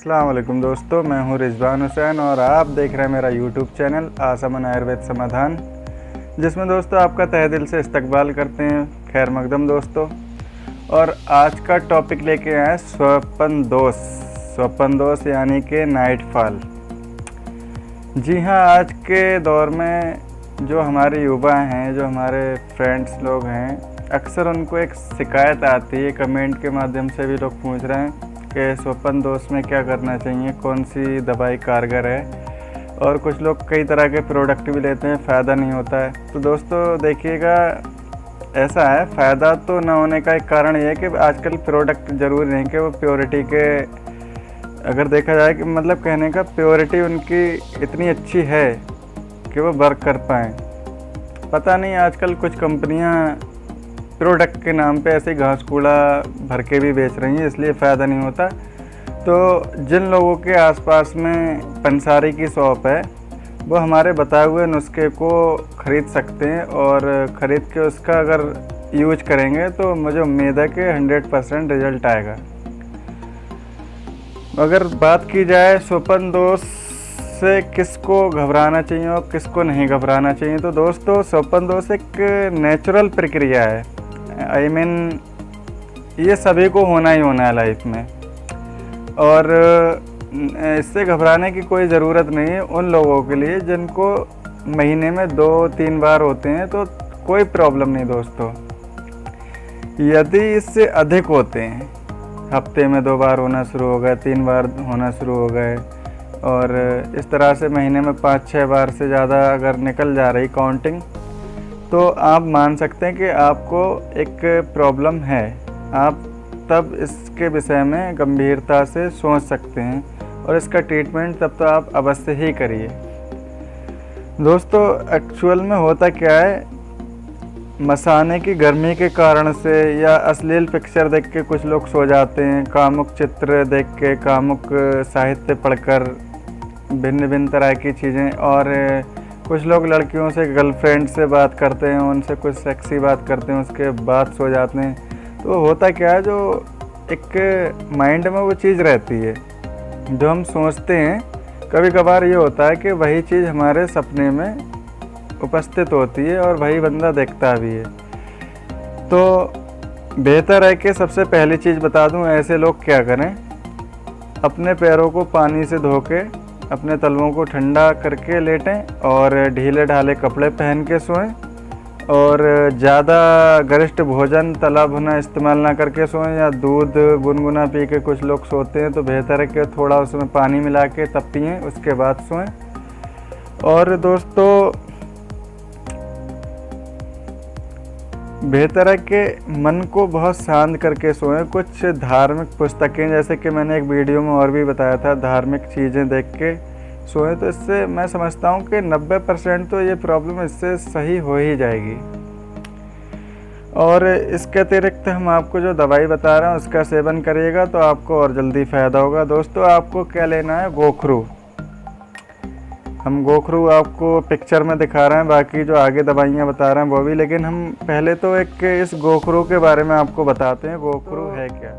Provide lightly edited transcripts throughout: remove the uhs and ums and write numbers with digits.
अस्सलाम वालेकुम दोस्तों, मैं हूं रिजवान हुसैन और आप देख रहे हैं मेरा यूट्यूब चैनल आसामन आयुर्वेद समाधान, जिसमें दोस्तों आपका तहे दिल से इस्तकबाल करते हैं। खैर मकदम दोस्तों, और आज का टॉपिक लेके आए हैं स्वप्न दोष यानी कि नाइट फॉल। जी हाँ, आज के दौर में जो हमारे युवा हैं, जो हमारे फ्रेंड्स लोग हैं, अक्सर उनको एक शिकायत आती है, कमेंट के माध्यम से भी लोग पूछ रहे हैं कि स्वप्न दोष में क्या करना चाहिए, कौन सी दवाई कारगर है। और कुछ लोग कई तरह के प्रोडक्ट भी लेते हैं, फ़ायदा नहीं होता है। तो दोस्तों देखिएगा, ऐसा है, फ़ायदा तो ना होने का एक कारण ये है कि आजकल प्रोडक्ट ज़रूरी नहीं कि वो प्योरिटी के, अगर देखा जाए कि मतलब कहने का प्योरिटी उनकी इतनी अच्छी है कि वो वर्क कर पाएँ। पता नहीं, आजकल कुछ कंपनियां प्रोडक्ट के नाम पे ऐसे घास कूड़ा भर के भी बेच रही हैं, इसलिए फ़ायदा नहीं होता। तो जिन लोगों के आसपास में पंसारी की शॉप है, वो हमारे बताए हुए नुस्खे को ख़रीद सकते हैं और ख़रीद के उसका अगर यूज करेंगे तो मुझे उम्मीद है कि 100% रिज़ल्ट आएगा। अगर बात की जाए स्वप्न दोष से किसको घबराना चाहिए और किसको नहीं घबराना चाहिए, तो दोस्तों स्वप्न दोष एक नेचुरल प्रक्रिया है। आई मीन ये सभी को होना ही होना है लाइफ में, और इससे घबराने की कोई ज़रूरत नहीं है उन लोगों के लिए जिनको महीने में 2-3 बार होते हैं, तो कोई प्रॉब्लम नहीं दोस्तों। यदि इससे अधिक होते हैं, हफ्ते में 2 बार होना शुरू हो गए, 3 बार होना शुरू हो गए, और इस तरह से महीने में 5-6 बार से ज़्यादा अगर निकल जा रही काउंटिंग, तो आप मान सकते हैं कि आपको एक प्रॉब्लम है। आप तब इसके विषय में गंभीरता से सोच सकते हैं और इसका ट्रीटमेंट तब तो आप अवश्य ही करिए। दोस्तों एक्चुअल में होता क्या है, मसाने की गर्मी के कारण से या अश्लील पिक्चर देख के कुछ लोग सो जाते हैं, कामुक चित्र देख के, कामुक साहित्य पढ़कर, भिन्न भिन्न तरह की चीज़ें, और कुछ लोग लड़कियों से, गर्लफ्रेंड से बात करते हैं, उनसे कुछ सेक्सी बात करते हैं, उसके बाद सो जाते हैं। तो होता क्या है, जो एक माइंड में वो चीज़ रहती है जो हम सोचते हैं, कभी कभार ये होता है कि वही चीज़ हमारे सपने में उपस्थित होती है और वही बंदा देखता भी है। तो बेहतर है कि सबसे पहली चीज़ बता दूं, ऐसे लोग क्या करें, अपने पैरों को पानी से धो के अपने तलवों को ठंडा करके लेटें और ढीले ढाले कपड़े पहन के सोएं, और ज़्यादा गरिष्ठ भोजन तला भुना इस्तेमाल ना करके सोएं, या दूध गुनगुना पी के कुछ लोग सोते हैं, तो बेहतर है कि थोड़ा उसमें पानी मिला के तब पिएँ, उसके बाद सोएं। और दोस्तों बेहतर है कि मन को बहुत शांत करके सोएं। कुछ धार्मिक पुस्तकें, जैसे कि मैंने एक वीडियो में और भी बताया था, धार्मिक चीज़ें देख के सोएं, तो इससे मैं समझता हूँ कि 90% तो ये प्रॉब्लम इससे सही हो ही जाएगी। और इसके अतिरिक्त हम आपको जो दवाई बता रहे हैं उसका सेवन करिएगा तो आपको और जल्दी फ़ायदा होगा। दोस्तों आपको क्या लेना है, गोखरू। हम गोखरू आपको पिक्चर में दिखा रहे हैं, बाकी जो आगे दवाइयाँ बता रहे हैं वो भी, लेकिन हम पहले तो एक इस गोखरू के बारे में आपको बताते हैं। गोखरू है क्या?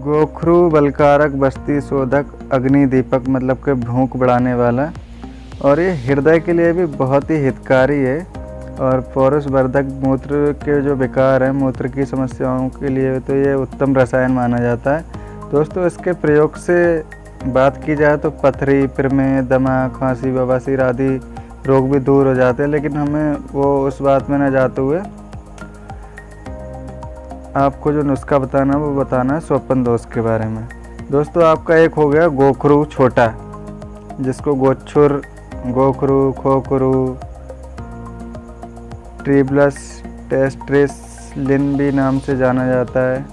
गोखरू बलकारक, बस्ती शोधक, अग्नि दीपक, मतलब कि भूख बढ़ाने वाला, और ये हृदय के लिए भी बहुत ही हितकारी है, और पौरुषवर्धक, मूत्र के जो विकार हैं, मूत्र की समस्याओं के लिए तो ये उत्तम रसायन माना जाता है। दोस्तों इसके प्रयोग से बात की जाए तो पथरी, प्रमेह, दमा, खांसी, बवासीर आदि रोग भी दूर हो जाते हैं, लेकिन हमें वो उस बात में न जाते हुए आपको जो नुस्खा बताना वो बताना है स्वप्न दोष के बारे में। दोस्तों आपका एक हो गया गोखरू छोटा, जिसको गोच्छुर, गोखरू, खोखरू, ट्रिब्लस टेस्ट्रिस लिन भी नाम से जाना जाता है,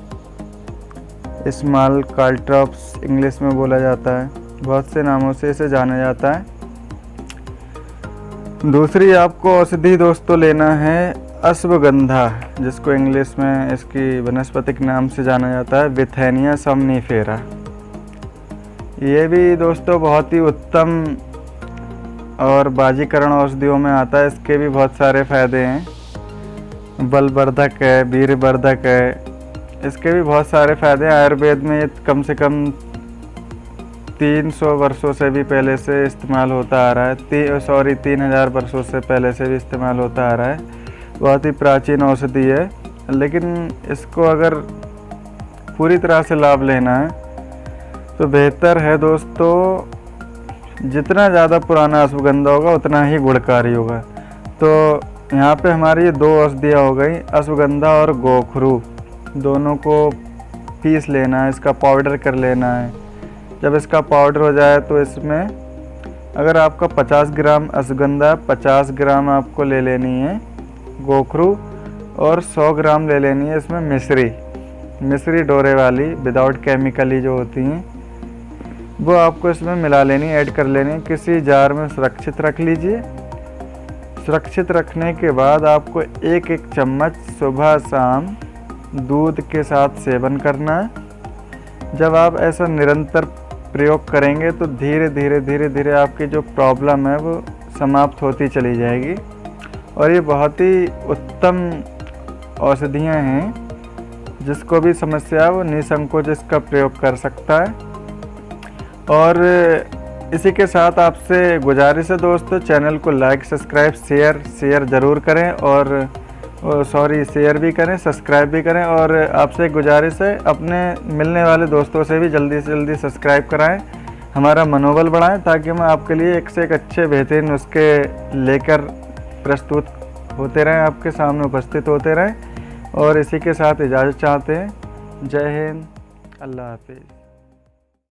स्मॉल काल्ट्रॉप्स इंग्लिश में बोला जाता है, बहुत से नामों से इसे जाना जाता है। दूसरी आपको औषधि दोस्तों लेना है अश्वगंधा, जिसको इंग्लिश में इसकी वनस्पतिक नाम से जाना जाता है विथेनिया समनीफेरा। ये भी दोस्तों बहुत ही उत्तम और बाजीकरण औषधियों में आता है। इसके भी बहुत सारे फायदे हैं, बलवर्धक है, वीरवर्धक है, इसके भी बहुत सारे फ़ायदे हैं। आयुर्वेद में ये कम से कम 300 वर्षों से भी पहले से इस्तेमाल होता आ रहा है, 3000 वर्षों से पहले से भी इस्तेमाल होता आ रहा है। बहुत ही प्राचीन औषधि है, लेकिन इसको अगर पूरी तरह से लाभ लेना है तो बेहतर है दोस्तों, जितना ज़्यादा पुराना अश्वगंधा होगा उतना ही गुणकारी होगा। तो यहाँ पे हमारी ये 2 औषधियाँ हो गई, अश्वगंधा और गोखरू। दोनों को पीस लेना है, इसका पाउडर कर लेना है। जब इसका पाउडर हो जाए तो इसमें अगर आपका 50 ग्राम अश्वगंधा, 50 ग्राम आपको ले लेनी है गोखरू और 100 ग्राम ले लेनी है इसमें मिश्री डोरे वाली विदाउट केमिकली जो होती हैं, वो आपको इसमें मिला लेनी, ऐड कर लेनी। किसी जार में सुरक्षित रख लीजिए। सुरक्षित रखने के बाद आपको 1-1 चम्मच सुबह शाम दूध के साथ सेवन करना है। जब आप ऐसा निरंतर प्रयोग करेंगे तो धीरे धीरे आपकी जो प्रॉब्लम है वो समाप्त होती चली जाएगी। और ये बहुत ही उत्तम औषधियाँ हैं, जिसको भी समस्या है वो निसंकोच इसका प्रयोग कर सकता है। और इसी के साथ आपसे गुजारिश है दोस्तों, चैनल को लाइक, सब्सक्राइब, शेयर ज़रूर करें और शेयर भी करें, सब्सक्राइब भी करें। और आपसे गुजारिश है, अपने मिलने वाले दोस्तों से भी जल्दी से जल्दी सब्सक्राइब कराएं, हमारा मनोबल बढ़ाएं, ताकि हम आपके लिए एक से एक अच्छे बेहतरीन नुस्खे लेकर प्रस्तुत होते रहें, आपके सामने उपस्थित होते रहें। और इसी के साथ इजाज़त चाहते हैं। जय हिंद, अल्लाह हाफिज़।